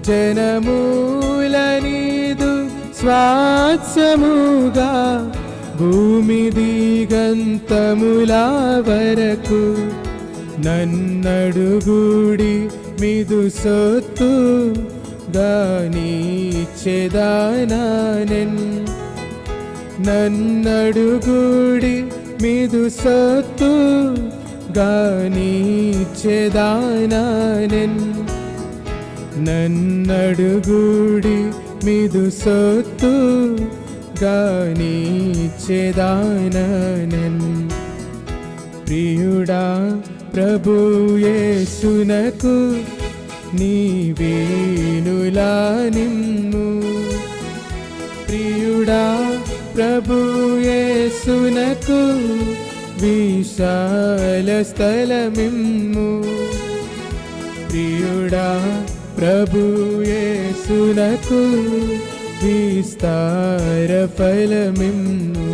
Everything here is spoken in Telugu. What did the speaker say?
జనమూల నీదు స్వాస్యముగా భూమి దిగంతముల వరకు నన్నడుగుడి మిదు సొత్తు గానిచ్చెదానానెన్ నన్నడుగుడి మిదు సొత్తు గానిచ్చెదానానెన్ నన్నడుగుడి మిదు సొత్తు గానిచ్చెదానానెన్ ప్రియుడా ప్రభు యేసునకు నీవేనులా నిమ్ము ప్రియుడా ప్రభు యేసునకు విశాల స్థలమిమ్ము ప్రియుడా ప్రభు యేసునకు విస్తార ఫలమిమ్ము.